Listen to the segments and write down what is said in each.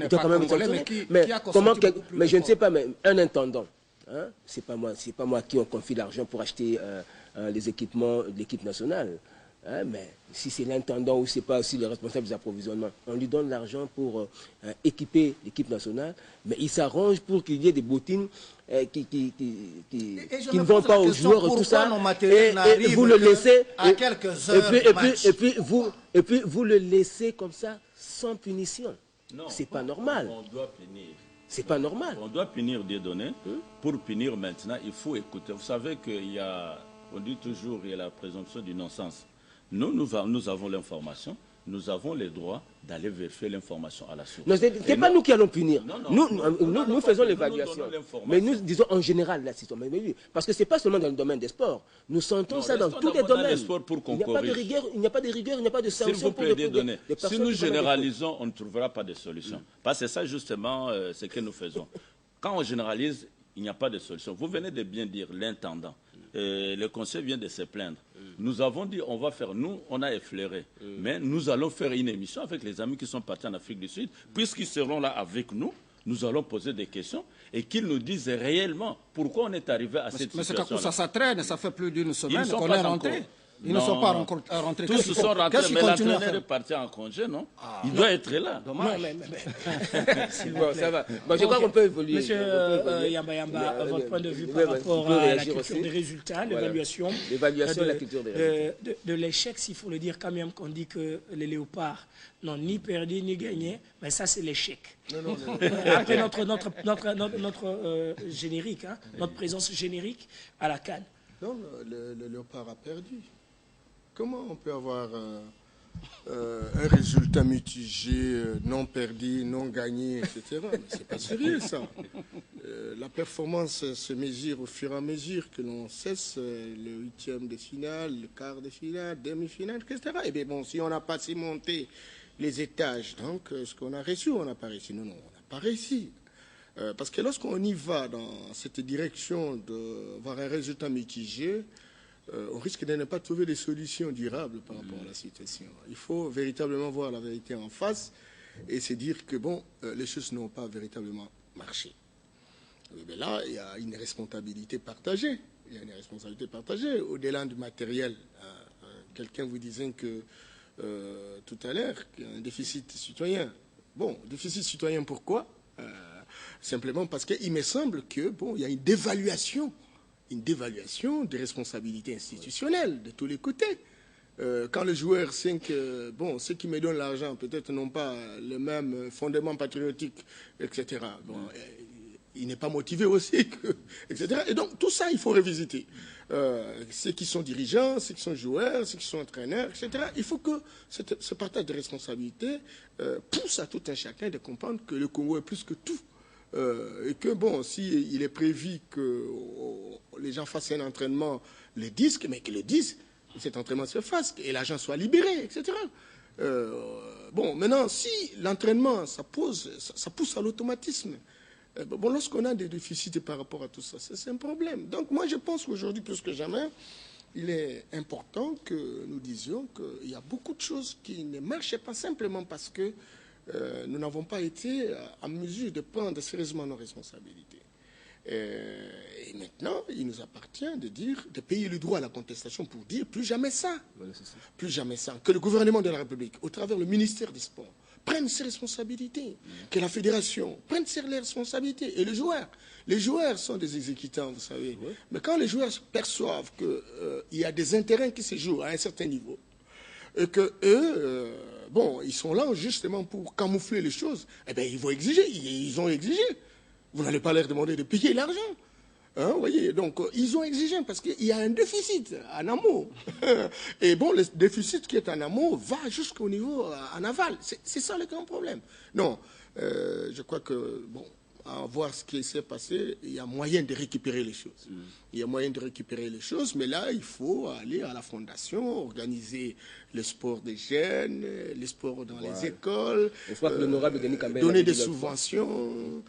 Il doit quand même sanctionner. Mais je ne sais pas, mais un intendant, hein, c'est pas moi qui on confie l'argent pour acheter les équipements de l'équipe nationale. Hein, mais si c'est l'intendant ou c'est pas aussi le responsable des approvisionnements, on lui donne l'argent pour équiper l'équipe nationale, mais il s'arrange pour qu'il y ait des bottines qui ne vont pas aux joueurs et tout ça. Et vous le laissez à quelques heures et puis vous le laissez comme ça sans punition. C'est pas normal. On doit punir. C'est pas normal. On doit punir Dieudonné. Pour punir maintenant, il faut écouter. Vous savez qu'il y a, on dit toujours, il y a la présomption du non-sens. Nous avons l'information, nous avons le droit d'aller vérifier l'information à la source. Ce n'est pas nous qui allons punir. Nous faisons l'évaluation. Mais nous disons en général la situation. Parce que ce n'est pas seulement dans le domaine des sports. Nous sentons ça dans tous les domaines. Il n'y a pas de rigueur, il n'y a pas de rigueur, il n'y a pas de sanction pour les personnes. Si nous généralisons, on ne trouvera pas de solution. Parce que c'est ça justement ce que nous faisons. Quand on généralise, il n'y a pas de solution. Vous venez de bien dire l'intendant. Le conseil vient de se plaindre. Nous avons dit, on va faire, nous, on a effleuré. Mais nous allons faire une émission avec les amis qui sont partis en Afrique du Sud. Puisqu'ils seront là avec nous, nous allons poser des questions et qu'ils nous disent réellement pourquoi on est arrivé à cette situation. Mais ça traîne, ça fait plus d'une semaine qu'on est rentré. Ils ne sont pas rentrés. Tous sont rentrés, mais l'entraîneur est parti en congé, non? Il doit être là. Dommage. Bon, ça va. Bon, je crois qu'on peut évoluer. Monsieur Yamba, votre point de vue par rapport à la culture des résultats, l'évaluation de la culture des résultats. De l'échec, s'il faut le dire quand même, qu'on dit que les léopards n'ont ni perdu ni gagné, mais ça c'est l'échec. Après notre générique, hein, notre présence générique à la CAN. Non, le léopard a perdu. Comment on peut avoir un résultat mitigé, non perdu, non gagné, etc. C'est pas sérieux, ça. La performance se mesure au fur et à mesure que l'on cesse le huitième de finale, le quart de finale, demi-finale, etc. Et bien bon, si on n'a pas monté les étages, donc ce qu'on a reçu, on n'a pas réussi. Non, on n'a pas réussi. Parce que lorsqu'on y va dans cette direction d'avoir un résultat mitigé, on risque de ne pas trouver des solutions durables par rapport à la situation. Il faut véritablement voir la vérité en face et se dire que bon, les choses n'ont pas véritablement marché. Mais là, il y a une responsabilité partagée. Il y a une responsabilité partagée au-delà du matériel. Quelqu'un vous disait que tout à l'heure, qu'il y a un déficit citoyen. Bon, déficit citoyen pourquoi? Simplement parce qu'il me semble que bon, il y a une dévaluation des responsabilités institutionnelles de tous les côtés. Quand le joueur sait que bon, ceux qui me donnent l'argent peut-être n'ont pas le même fondement patriotique, etc. Bon, il n'est pas motivé aussi, etc. Et donc tout ça, il faut revisiter. Ceux qui sont dirigeants, ceux qui sont joueurs, ceux qui sont entraîneurs, etc. Il faut que ce partage de responsabilités pousse à tout un chacun de comprendre que le Congo est plus que tout. Et que, bon, s'il est prévu que les gens fassent un entraînement, le disent, mais qu'ils le disent, que cet entraînement se fasse, et l'agent soit libéré, etc. Bon, maintenant, si l'entraînement, ça pousse à l'automatisme, bon, lorsqu'on a des déficits par rapport à tout ça, c'est un problème. Donc, moi, je pense qu'aujourd'hui, plus que jamais, il est important que nous disions qu'il y a beaucoup de choses qui ne marchaient pas simplement parce que nous n'avons pas été en mesure de prendre sérieusement nos responsabilités. Et maintenant, il nous appartient de payer le droit à la contestation pour dire plus jamais ça. Plus jamais ça. Que le gouvernement de la République, au travers le ministère des Sports, prenne ses responsabilités. Que la fédération prenne ses responsabilités. Et les joueurs sont des exécutants, vous savez. Oui. Mais quand les joueurs perçoivent qu'il y a des intérêts qui se jouent à un certain niveau, et que eux, bon, ils sont là justement pour camoufler les choses, eh bien, ils vont exiger, ils ont exigé. Vous n'allez pas leur demander de payer l'argent. Hein, vous voyez, donc, ils ont exigé parce qu'il y a un déficit en amont. Et bon, le déficit qui est en amont va jusqu'au niveau en aval. C'est ça le grand problème. Non, je crois que, bon, à voir ce qui s'est passé, il y a moyen de récupérer les choses. Il y a moyen de récupérer les choses, mais là, il faut aller à la fondation, organiser le sport des jeunes, les sports dans les écoles, donner des subventions,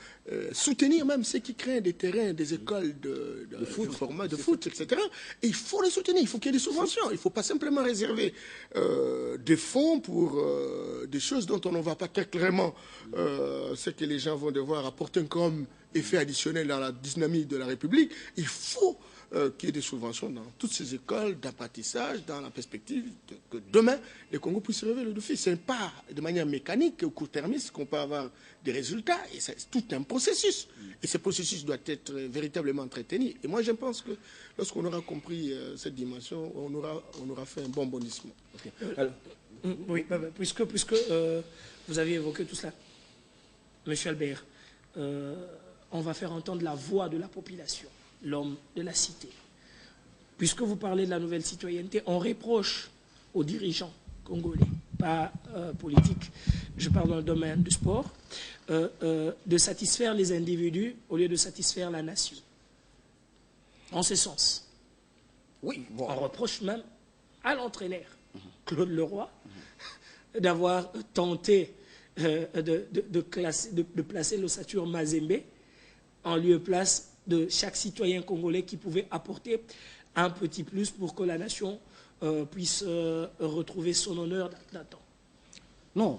soutenir même ceux qui créent des terrains, des écoles de format de foot, etc. Et il faut les soutenir, il faut qu'il y ait des subventions. Il ne faut pas simplement réserver des fonds pour des choses dont on ne voit pas très clairement ce que les gens vont devoir apporter comme effet additionnel dans la dynamique de la République. Il faut qu'il y ait des subventions dans toutes ces écoles d'apprentissage, dans la perspective que demain, le Congo puisse relever le défi. Ce n'est pas de manière mécanique ou court-termiste qu'on peut avoir des résultats. Et c'est tout un processus. Et ce processus doit être véritablement entretenu. Et moi, je pense que lorsqu'on aura compris cette dimension, on aura fait un bon bondissement. Okay. Alors, oui, puisque vous aviez évoqué tout cela, Monsieur Albert, on va faire entendre la voix de la population, l'homme de la cité. Puisque vous parlez de la nouvelle citoyenneté, on reproche aux dirigeants congolais, pas politiques, je parle dans le domaine du sport, de satisfaire les individus au lieu de satisfaire la nation. En ce sens. Oui, bon. On reproche même à l'entraîneur, Claude Leroy, d'avoir tenté de placer l'ossature Mazembe en lieu et place de chaque citoyen congolais qui pouvait apporter un petit plus pour que la nation puisse retrouver son honneur d'antan. Non,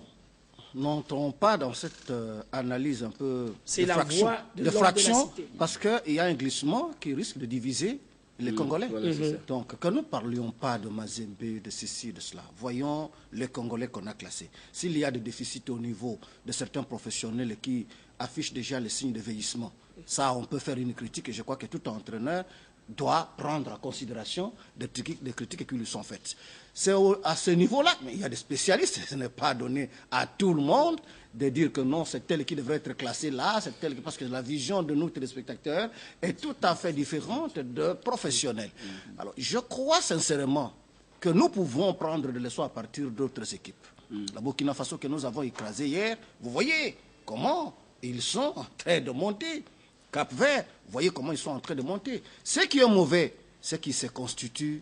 n'entrons pas dans cette analyse un peu de fraction, parce qu'il y a un glissement qui risque de diviser les Congolais. Voilà, Donc, que nous ne parlions pas de Mazembe, de ceci, de cela. Voyons les Congolais qu'on a classés. S'il y a des déficits au niveau de certains professionnels qui affichent déjà les signes de vieillissement, ça, on peut faire une critique et je crois que tout entraîneur doit prendre en considération des critiques qui lui sont faites. C'est à ce niveau-là, mais il y a des spécialistes, ce n'est pas donné à tout le monde de dire que non, c'est tel qui devrait être classé là, c'est tel parce que la vision de nous téléspectateurs est tout à fait différente de professionnels. Alors, je crois sincèrement que nous pouvons prendre de leçons à partir d'autres équipes. La Burkina Faso que nous avons écrasée hier, vous voyez comment ils sont en train de monter. Cap-Vert, vous voyez comment ils sont en train de monter. Ce qui est mauvais, c'est qu'il se constitue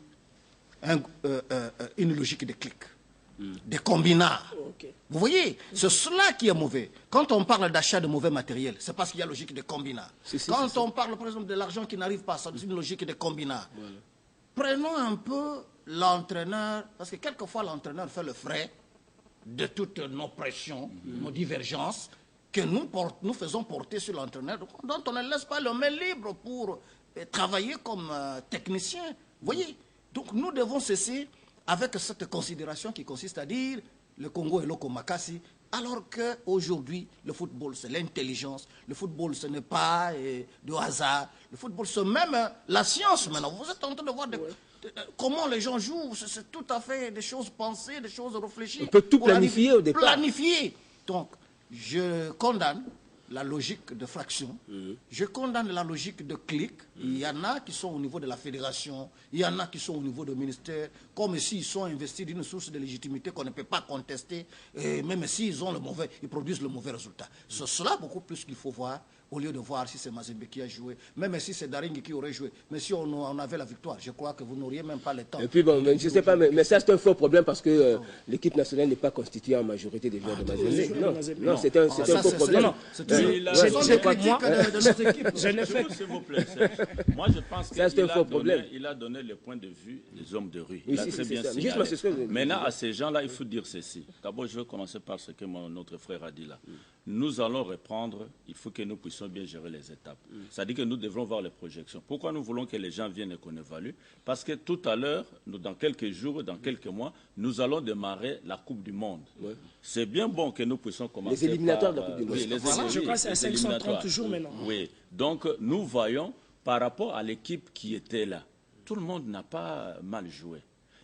une logique de clics, de combinats. Okay. Vous voyez, c'est cela qui est mauvais. Quand on parle d'achat de mauvais matériel, c'est parce qu'il y a logique de combinats. Quand on parle, par exemple, de l'argent qui n'arrive pas, c'est une logique de combinats. Voilà. Prenons un peu l'entraîneur, parce que quelquefois l'entraîneur fait le frais de toutes nos pressions, nos divergences, que nous faisons porter sur l'entraîneur, dont on ne laisse pas le main libre pour travailler comme technicien. Vous voyez? Donc nous devons cesser avec cette considération qui consiste à dire le Congo est Loko Makassi, alors qu'aujourd'hui, le football, c'est l'intelligence. Le football, ce n'est pas du hasard. Le football, c'est même la science maintenant. Vous êtes en train de voir comment les gens jouent. C'est tout à fait des choses pensées, des choses réfléchies. On peut tout planifier au départ. Planifier. Donc, je condamne la logique de fraction, je condamne la logique de clic. Il y en a qui sont au niveau de la fédération, il y en a qui sont au niveau du ministère, comme s'ils sont investis d'une source de légitimité qu'on ne peut pas contester, et même s'ils ont ils produisent le mauvais résultat. C'est cela beaucoup plus qu'il faut voir, au lieu de voir si c'est Mazembe qui a joué, même si c'est Daring qui aurait joué. Mais si on avait la victoire, je crois que vous n'auriez même pas le temps. Et puis bon, je ne sais pas, mais ça c'est un faux problème parce que l'équipe nationale n'est pas constituée en majorité des joueurs de Mazembe. Non, c'est un faux problème. Je ne fais s'il vous plaît. Moi, je pense qu'il a donné le point de vue des hommes de rue. Il a très bien signalé. Maintenant, à ces gens-là, il faut dire ceci. D'abord, je vais commencer par ce que notre frère a dit là. Nous allons reprendre, il faut que nous puissions bien gérer les étapes. C'est-à-dire que nous devrons voir les projections. Pourquoi nous voulons que les gens viennent et qu'on évalue? Parce que tout à l'heure, dans quelques jours, dans quelques mois, nous allons démarrer la Coupe du Monde. Ouais. C'est bien bon que nous puissions commencer les éliminatoires de la Coupe du Monde. Je crois que c'est à 530 jours maintenant. Oui, donc nous voyons par rapport à l'équipe qui était là, tout le monde n'a pas mal joué.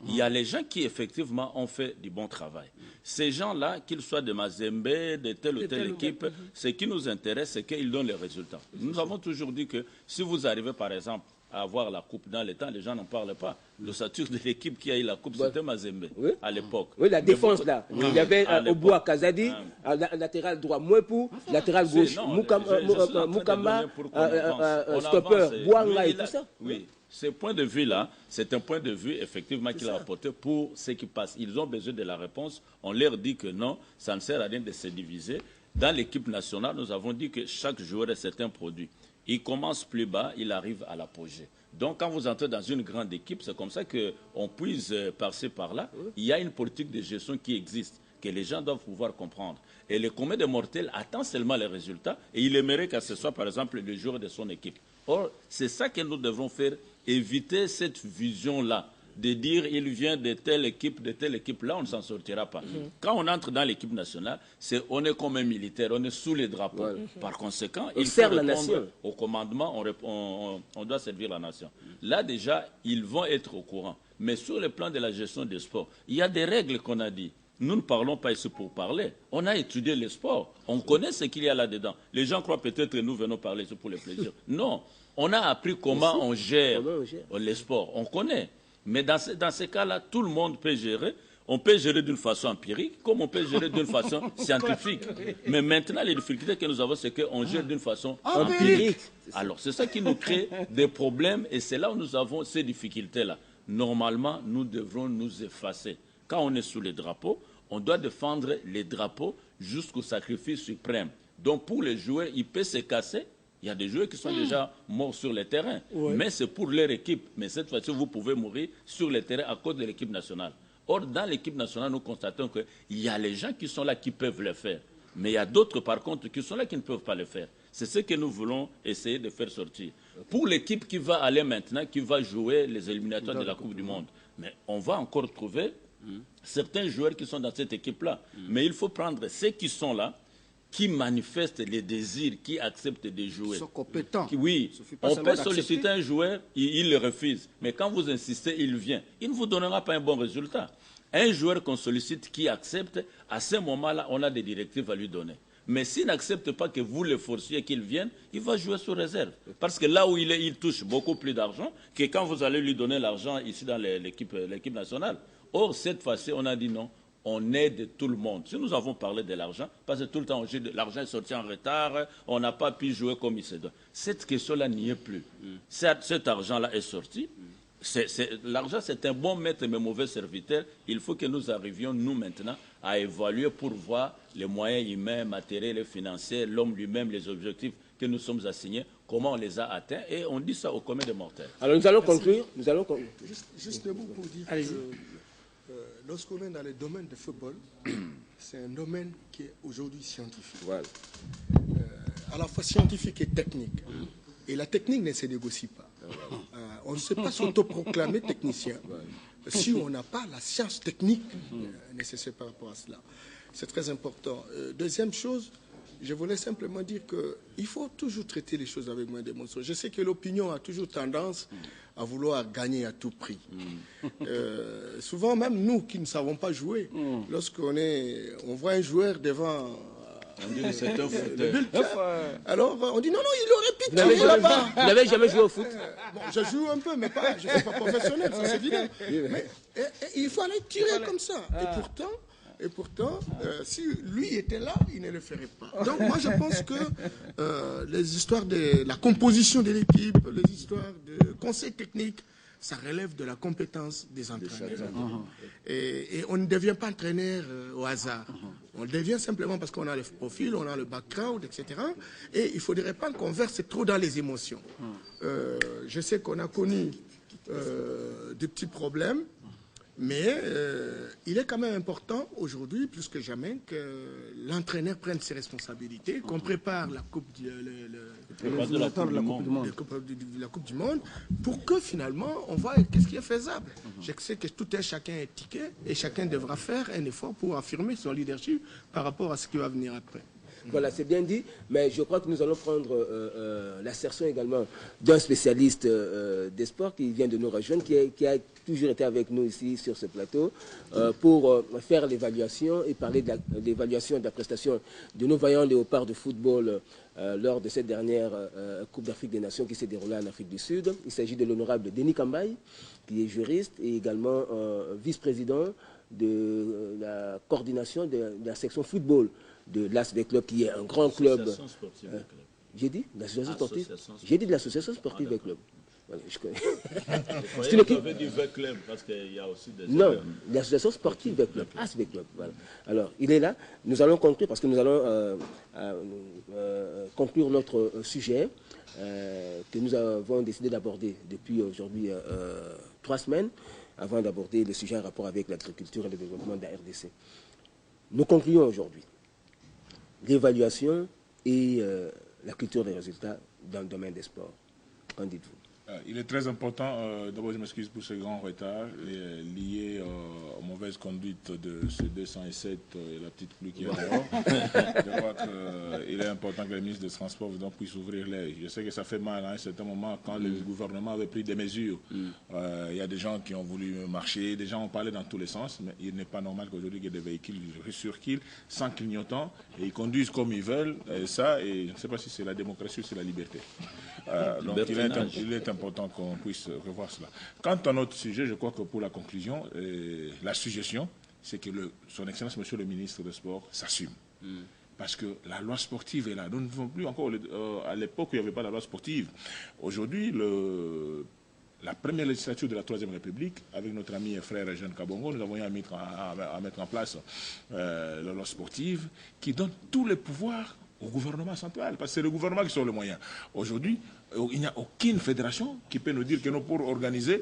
Il y a les gens qui, effectivement, ont fait du bon travail. Ces gens-là, qu'ils soient de Mazembe, de telle ou telle équipe, ce qui nous intéresse, c'est qu'ils donnent les résultats. Nous avons toujours dit que si vous arrivez, par exemple, à avoir la coupe. Dans les temps, les gens n'en parlent pas. L'ossature de l'équipe qui a eu la coupe, c'était Mazembe, à l'époque. Oui, la défense, là. Il y avait Oboa Kazadi, latéral droit Mouepou, latéral gauche Moukamba, stopper Bouanga et tout ça. Oui. Ce point de vue-là, c'est un point de vue, effectivement, qu'il a apporté pour ce qui passe. Ils ont besoin de la réponse. On leur dit que non, ça ne sert à rien de se diviser. Dans l'équipe nationale, nous avons dit que chaque joueur est un produit. Il commence plus bas, il arrive à l'apogée. Donc, quand vous entrez dans une grande équipe, c'est comme ça qu'on puise par-ci, par-là. Il y a une politique de gestion qui existe, que les gens doivent pouvoir comprendre. Et le commun des mortels attend seulement les résultats et il aimerait que ce soit, par exemple, le joueur de son équipe. Or, c'est ça que nous devrons faire, éviter cette vision-là, de dire il vient de telle équipe, là, on ne s'en sortira pas. Quand on entre dans l'équipe nationale, on est comme un militaire, on est sous les drapeaux. Par conséquent, il faut répondre au commandement, on doit servir la nation. Là, déjà, ils vont être au courant. Mais sur le plan de la gestion des sports, il y a des règles qu'on a dit. Nous ne parlons pas ici pour parler. On a étudié le sport. On connaît ce qu'il y a là-dedans. Les gens croient peut-être que nous venons parler ici pour le plaisir. Non. On a appris comment on gère les sports. On connaît. Mais dans ces cas-là, tout le monde peut gérer. On peut gérer d'une façon empirique, comme on peut gérer d'une façon scientifique. Mais maintenant, les difficultés que nous avons, c'est qu'on gère d'une façon empirique. Alors, c'est ça qui nous crée des problèmes et c'est là où nous avons ces difficultés-là. Normalement, nous devrons nous effacer. Quand on est sous les drapeaux, on doit défendre les drapeaux jusqu'au sacrifice suprême. Donc, pour les joueurs, il peut se casser. Il y a des joueurs qui sont déjà morts sur le terrain, mais c'est pour leur équipe. Mais cette fois-ci, vous pouvez mourir sur le terrain à cause de l'équipe nationale. Or, dans l'équipe nationale, nous constatons qu'il y a les gens qui sont là qui peuvent le faire. Mais il y a d'autres, par contre, qui sont là qui ne peuvent pas le faire. C'est ce que nous voulons essayer de faire sortir. Pour l'équipe qui va aller maintenant, qui va jouer les éliminatoires de la Coupe du Monde, mais on va encore trouver certains joueurs qui sont dans cette équipe-là. Mais il faut prendre ceux qui sont là, qui manifestent les désirs, qui acceptent de jouer. Ils sont compétents. Oui, on peut solliciter un joueur, il le refuse. Mais quand vous insistez, il vient. Il ne vous donnera pas un bon résultat. Un joueur qu'on sollicite qui accepte, à ce moment-là, on a des directives à lui donner. Mais s'il n'accepte pas que vous le forciez qu'il vienne, il va jouer sous réserve. Parce que là où il est, il touche beaucoup plus d'argent que quand vous allez lui donner l'argent ici dans l'équipe nationale. Or, cette fois-ci, on a dit non. On aide tout le monde. Si nous avons parlé de l'argent, parce que tout le temps, l'argent est sorti en retard, on n'a pas pu jouer comme il se doit. Cette question-là n'y est plus. Cet argent-là est sorti. L'argent, c'est un bon maître mais mauvais serviteur. Il faut que nous arrivions, nous, maintenant, à évaluer pour voir les moyens humains, matériels et financiers, l'homme lui-même, les objectifs que nous sommes assignés, comment on les a atteints, et on dit ça au commun des mortels. Alors, nous allons conclure. Juste un mot pour dire lorsqu'on est dans le domaine du football, c'est un domaine qui est aujourd'hui scientifique. Voilà. À la fois scientifique et technique. Et la technique ne se négocie pas. On ne sait pas s'autoproclamer technicien si on n'a pas la science technique nécessaire par rapport à cela. C'est très important. Deuxième chose, je voulais simplement dire qu'il faut toujours traiter les choses avec moins d'émotion. Je sais que l'opinion a toujours tendance à vouloir gagner à tout prix. Souvent, même nous qui ne savons pas jouer, lorsqu'on voit un joueur devant... On dit que c'est un foot. Alors, on dit non, il aurait pu tirer là-bas. Vous n'avez jamais joué au foot? Bon, je joue un peu, mais je ne suis pas professionnel, ça c'est évident. Mais il faut aller tirer comme ça. Et pourtant, si lui était là, il ne le ferait pas. Donc moi, je pense que les histoires de la composition de l'équipe, les histoires de conseil technique, ça relève de la compétence des entraîneurs. Et on ne devient pas entraîneur au hasard. On le devient simplement parce qu'on a le profil, on a le background, etc. Et il ne faudrait pas qu'on verse trop dans les émotions. Je sais qu'on a connu des petits problèmes, mais il est quand même important aujourd'hui, plus que jamais, que l'entraîneur prenne ses responsabilités, qu'on prépare la Coupe la Coupe du Monde, pour que finalement on voit qu'est-ce qui est faisable. Je sais que chacun est tiqué et chacun devra faire un effort pour affirmer son leadership par rapport à ce qui va venir après. Voilà, c'est bien dit, mais je crois que nous allons prendre l'assertion également d'un spécialiste des sports qui vient de nous rejoindre, qui a toujours été avec nous ici sur ce plateau pour faire l'évaluation et parler de l'évaluation de la prestation de nos vaillants léopards de football lors de cette dernière Coupe d'Afrique des Nations qui s'est déroulée en Afrique du Sud. Il s'agit de l'honorable Denis Kambaye, qui est juriste et également vice-président de la coordination de la section football de l'ASV Club, qui est un grand club. J'ai dit l'association sportive. J'ai dit de l'association sportive des clubs. Voilà, je connais. C'est une équipe. Du club parce qu'il y a aussi des. Non, l'association sportive des clubs, ASV Club. Voilà. Alors, il est là. Nous allons conclure parce que nous allons conclure notre sujet que nous avons décidé d'aborder depuis aujourd'hui 3 semaines, avant d'aborder le sujet en rapport avec l'agriculture et le développement de la RDC. Nous concluons aujourd'hui l'évaluation et la culture des résultats dans le domaine des sports. Qu'en dites-vous? Il est très important, d'abord je m'excuse pour ce grand retard lié aux mauvaises conduites de ce 207 et la petite pluie qui est dehors. Je crois qu'il est important que le ministre des Transports puisse ouvrir l'œil. Je sais que ça fait mal à un certain moment quand le gouvernement avait pris des mesures. Il y a des gens qui ont voulu marcher, des gens ont parlé dans tous les sens, mais il n'est pas normal qu'aujourd'hui il y ait des véhicules circulent sans clignotant et ils conduisent comme ils veulent. Et ça, et je ne sais pas si c'est la démocratie ou c'est la liberté. Donc il est important qu'on puisse revoir cela. Quant à notre sujet, je crois que pour la conclusion, la suggestion, c'est que son Excellence, Monsieur le ministre des Sports, s'assume. Parce que la loi sportive est là. Nous ne vivons plus encore à l'époque où il n'y avait pas la loi sportive. Aujourd'hui, la première législature de la Troisième République, avec notre ami et frère Jean Kabongo, nous avons eu à mettre en place la loi sportive qui donne tous les pouvoirs au gouvernement central, parce que c'est le gouvernement qui sort le moyen. Aujourd'hui, il n'y a aucune fédération qui peut nous dire que nous, pour organiser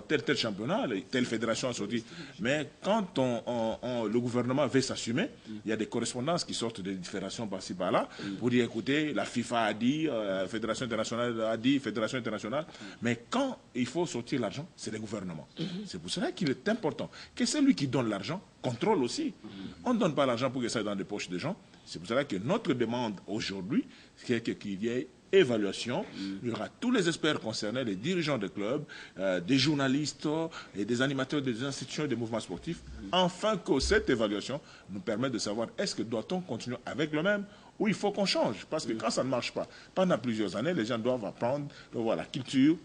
tel championnat, telle fédération a sorti. Mais quand le gouvernement veut s'assumer, il y a des correspondances qui sortent des fédérations par-ci par-là pour dire, écoutez, la FIFA a dit, la Fédération internationale a dit, Fédération internationale. Mais quand il faut sortir l'argent, c'est le gouvernement. C'est pour cela qu'il est important que celui qui donne l'argent contrôle aussi. On ne donne pas l'argent pour que ça aille dans les poches des gens. C'est pour cela que notre demande aujourd'hui, c'est qu'il y ait évaluation. Il y aura tous les experts concernés, les dirigeants des clubs, des journalistes et des animateurs des institutions et des mouvements sportifs, afin que cette évaluation nous permette de savoir est-ce que doit-on continuer avec le même ou il faut qu'on change. Parce que quand ça ne marche pas, pendant plusieurs années, les gens doivent apprendre la culture,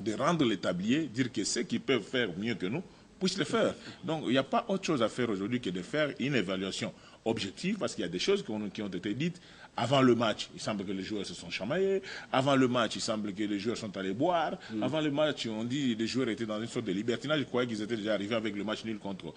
de rendre les tabliers, dire que ceux qui peuvent faire mieux que nous puissent le faire. Donc il n'y a pas autre chose à faire aujourd'hui que de faire une évaluation objective, parce qu'il y a des choses qui ont été dites. Avant le match, il semble que les joueurs se sont chamaillés. Avant le match, il semble que les joueurs sont allés boire. Avant le match, on dit que les joueurs étaient dans une sorte de libertinage. Je croyais qu'ils étaient déjà arrivés avec le match nul contre